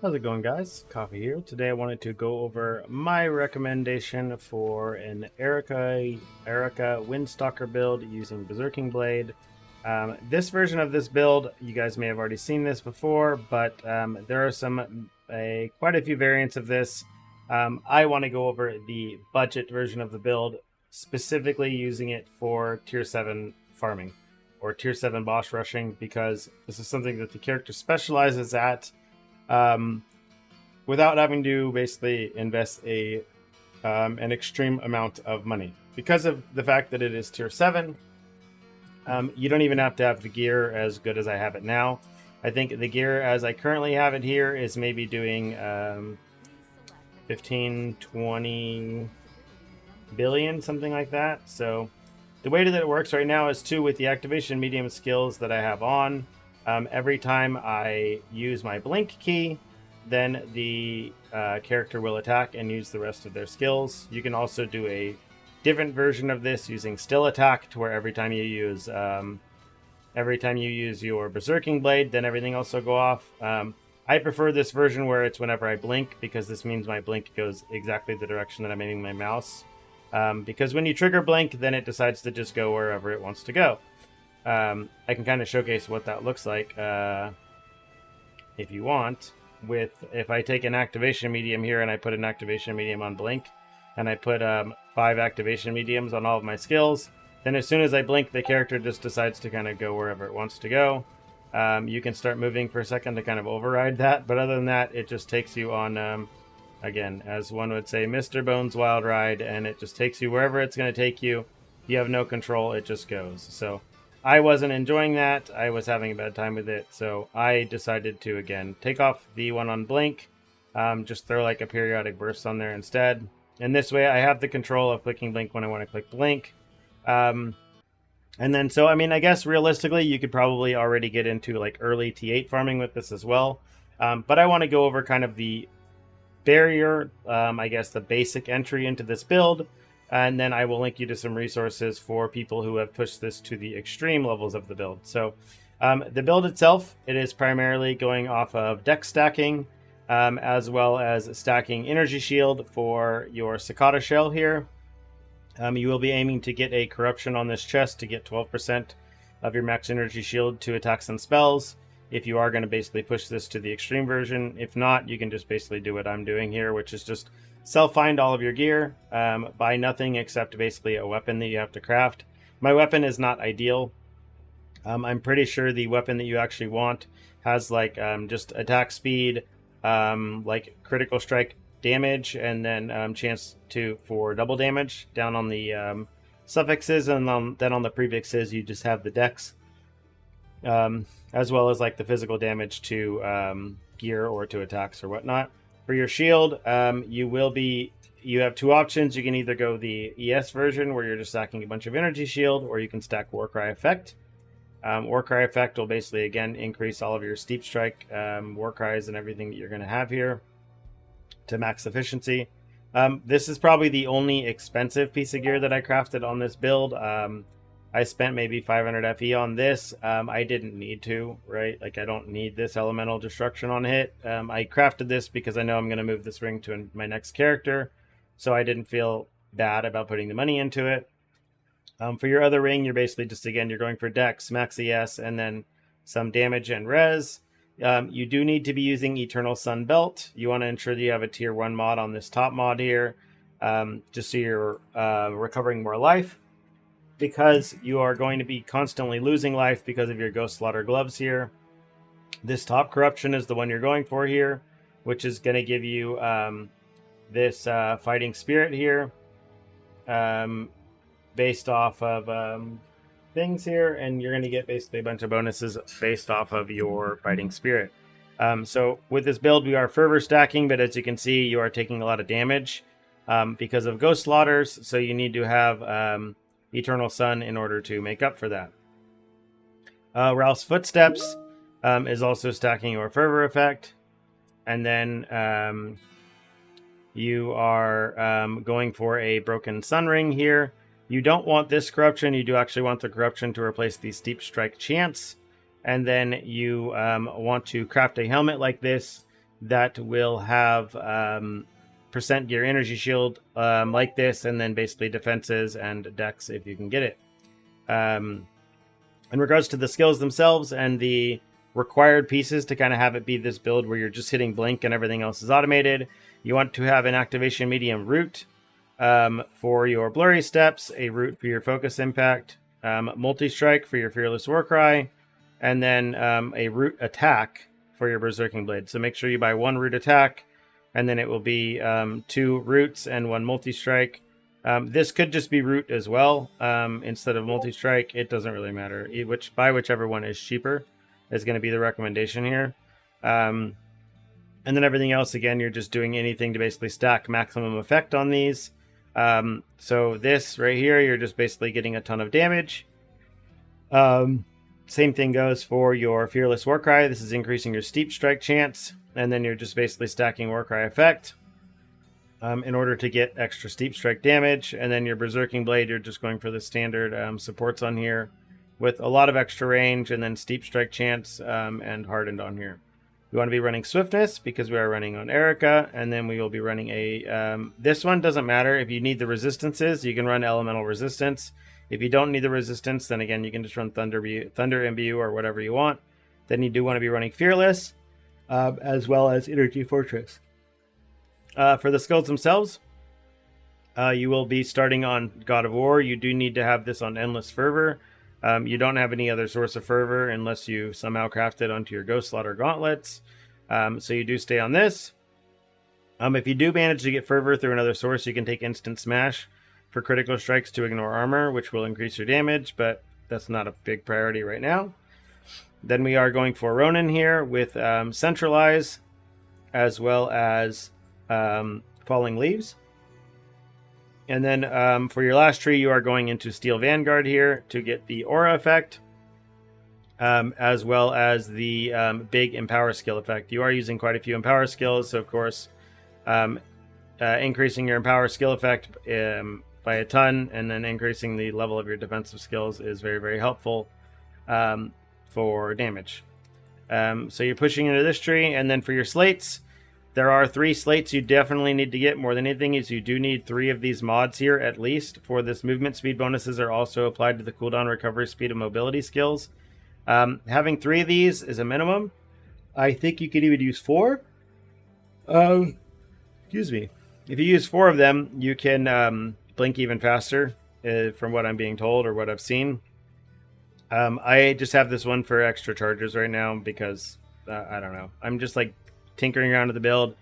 How's it going, guys? Coffee here. Today I wanted to go over my recommendation for an Erika Windstalker build using Berserking Blade. This version of this build, you guys may have already seen this before, but there are quite a few variants of this. I want to go over the budget version of the build, specifically using it for Tier 7 farming or Tier 7 boss rushing, because this is something that the character specializes at. Without having to basically invest an extreme amount of money. Because of the fact that it is tier 7, you don't even have to have the gear as good as I have it now. I think the gear as I currently have it here is maybe doing 15, 20 billion, something like that. So the way that it works right now is with the activation medium skills that I have on. Every time I use my blink key, then the character will attack and use the rest of their skills. You can also do a different version of this using still attack, to where every time you use your Berserking Blade, then everything else will go off. I prefer this version where it's whenever I blink, because this means my blink goes exactly the direction that I'm aiming my mouse. Because when you trigger blink, then it decides to just go wherever it wants to go. I can kind of showcase what that looks like if you want. If I take an activation medium here and I put an activation medium on blink, and I put 5 activation mediums on all of my skills, then as soon as I blink, the character just decides to kind of go wherever it wants to go. You can start moving for a second to kind of override that, but other than that, it just takes you on, again, as one would say, Mr. Bones Wild Ride, and it just takes you wherever it's going to take you. You have no control, it just goes. So I wasn't enjoying that. I was having a bad time with it, so I decided to, again, take off the one on blink, just throw like a periodic burst on there instead. And this way I have the control of clicking blink when I want to click blink. And then, so, I mean, I guess realistically, you could probably already get into like early T8 farming with this as well. But I want to go over kind of the barrier, I guess the basic entry into this build. And then I will link you to some resources for people who have pushed this to the extreme levels of the build. So the build itself, it is primarily going off of deck stacking, as well as stacking energy shield for your cicada shell here. You will be aiming to get a corruption on this chest to get 12% of your max energy shield to attacks and spells, if you are going to basically push this to the extreme version. If not, you can just basically do what I'm doing here, which is just self-find all of your gear, buy nothing except basically a weapon that you have to craft. My weapon is not ideal. I'm pretty sure the weapon that you actually want has like just attack speed, like critical strike damage, and then chance for double damage down on the suffixes, and then on the prefixes you just have the dex, as well as like the physical damage to gear or to attacks or whatnot. For your shield, you have 2 options. You can either go the ES version, where you're just stacking a bunch of energy shield, or you can stack Warcry Effect. Warcry Effect will basically, again, increase all of your steep strike Warcries and everything that you're going to have here to max efficiency. This is probably the only expensive piece of gear that I crafted on this build. I spent maybe 500 FE on this. I didn't need to, right? Like, I don't need this elemental destruction on hit. I crafted this because I know I'm going to move this ring to my next character, so I didn't feel bad about putting the money into it. For your other ring, you're basically just, again, you're going for dex, max ES, and then some damage and res. You do need to be using Eternal Sun Belt. You want to ensure that you have a tier 1 mod on this top mod here, just so you're recovering more life, because you are going to be constantly losing life because of your Ghost Slaughter gloves here. This top corruption is the one you're going for here, which is going to give you this fighting spirit here, based off of things here, and you're going to get basically a bunch of bonuses based off of your fighting spirit. So with this build, we are fervor stacking, but as you can see, you are taking a lot of damage because of Ghost Slaughters, so you need to have Eternal Sun in order to make up for that. Ralph's Footsteps is also stacking your fervor effect, and then you are going for a broken sun ring here. You don't want this corruption. You do actually want the corruption to replace the steep strike chance, and then you want to craft a helmet like this that will have percent your energy shield like this, and then basically defenses and dex if you can get it. In regards to the skills themselves and the required pieces to kind of have it be this build where you're just hitting blink and everything else is automated, you want to have an activation medium root for your blurry steps, a root for your focus impact, multi-strike for your fearless warcry, and then a root attack for your berserking blade. So make sure you buy one root attack, and then it will be 2 roots and 1 multi-strike. This could just be root as well instead of multi-strike. It doesn't really matter. Whichever one is cheaper is going to be the recommendation here. And then everything else, again, you're just doing anything to basically stack maximum effect on these. So this right here, you're just basically getting a ton of damage. Same thing goes for your fearless warcry. This is increasing your steep strike chance, and then you're just basically stacking warcry effect in order to get extra steep strike damage. And then your berserking blade, you're just going for the standard supports on here with a lot of extra range, and then steep strike chance and hardened on here. We want to be running swiftness because we are running on Erika, and then we will be running a this one doesn't matter if you need the resistances, you can run elemental resistance. If you don't need the resistance, then again you can just run thunder imbue or whatever you want. Then you do want to be running fearless as well as energy fortress. For the skills themselves, you will be starting on God of War. You do need to have this on endless fervor. You don't have any other source of fervor unless you somehow craft it onto your Ghost Slaughter gauntlets. So you do stay on this. If you do manage to get fervor through another source, you can take instant smash for critical strikes to ignore armor, which will increase your damage, but that's not a big priority right now. Then we are going for Ronin here with Centralize as well as Falling Leaves. And then for your last tree, you are going into Steel Vanguard here to get the aura effect, as well as the big Empower skill effect. You are using quite a few Empower skills, so of course, increasing your Empower skill effect by a ton, and then increasing the level of your defensive skills is very, very helpful for damage. So you're pushing into this tree, and then for your slates, there are 3 slates you definitely need to get. More than anything is you do need 3 of these mods here at least. For this movement speed bonuses are also applied to the cooldown, recovery speed, and mobility skills. Having 3 of these is a minimum. I think you could even use 4. Excuse me. If you use 4 of them, you can blink even faster, from what I'm being told or what I've seen. I just have this one for extra charges right now because I don't know. I'm just like tinkering around with the build.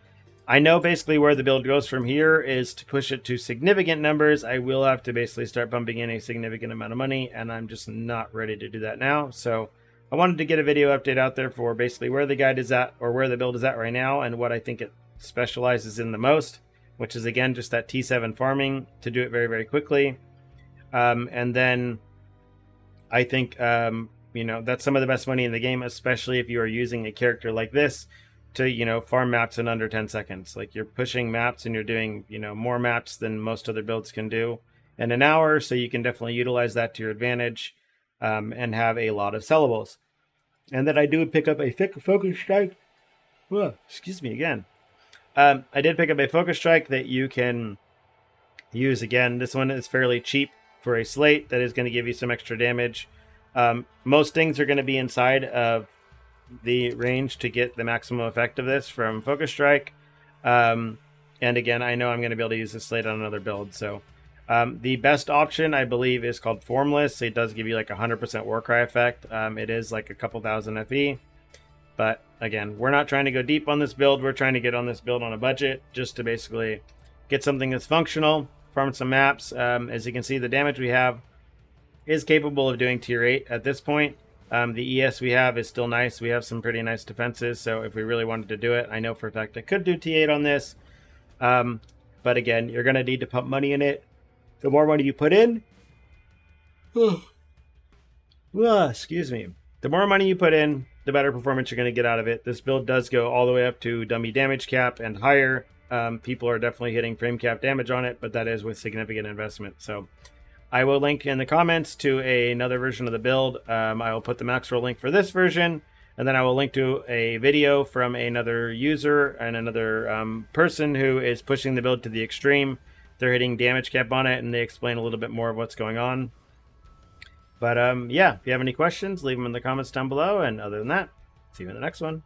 I know basically where the build goes from here is to push it to significant numbers. I will have to basically start pumping in a significant amount of money, and I'm just not ready to do that now. So I wanted to get a video update out there for basically where the guide is at, or where the build is at right now, and what I think it specializes in the most, which is again just that T7 farming to do it very, very quickly. And then I think that's some of the best money in the game, especially if you are using a character like this to farm maps in under 10 seconds. Like, you're pushing maps and you're doing more maps than most other builds can do in an hour, so you can definitely utilize that to your advantage and have a lot of sellables. And then I do pick up a focus strike. Excuse me again. I did pick up a focus strike that you can use again. This one is fairly cheap for a slate that is going to give you some extra damage. Most things are going to be inside of the range to get the maximum effect of this from focus strike. And again, I know I'm going to be able to use this slate on another build. So the best option, I believe, is called Formless. It does give you like 100% Warcry effect. It is like a couple thousand FE. But again, we're not trying to go deep on this build. We're trying to get on this build on a budget just to basically get something that's functional, farm some maps. As you can see, the damage we have is capable of doing tier 8 at this point. The ES we have is still nice. We have some pretty nice defenses, so if we really wanted to do it, I know for a fact I could do T8 on this. But again, you're going to need to pump money in it. The more money you put in... excuse me. The more money you put in, the better performance you're going to get out of it. This build does go all the way up to dummy damage cap and higher. People are definitely hitting frame cap damage on it, but that is with significant investment. So I will link in the comments to another version of the build. I will put the max roll link for this version, And then I will link to a video from another user and another person who is pushing the build to the extreme. They're hitting damage cap on it, and they explain a little bit more of what's going on. But yeah, if you have any questions, leave them in the comments down below. And other than that, see you in the next one.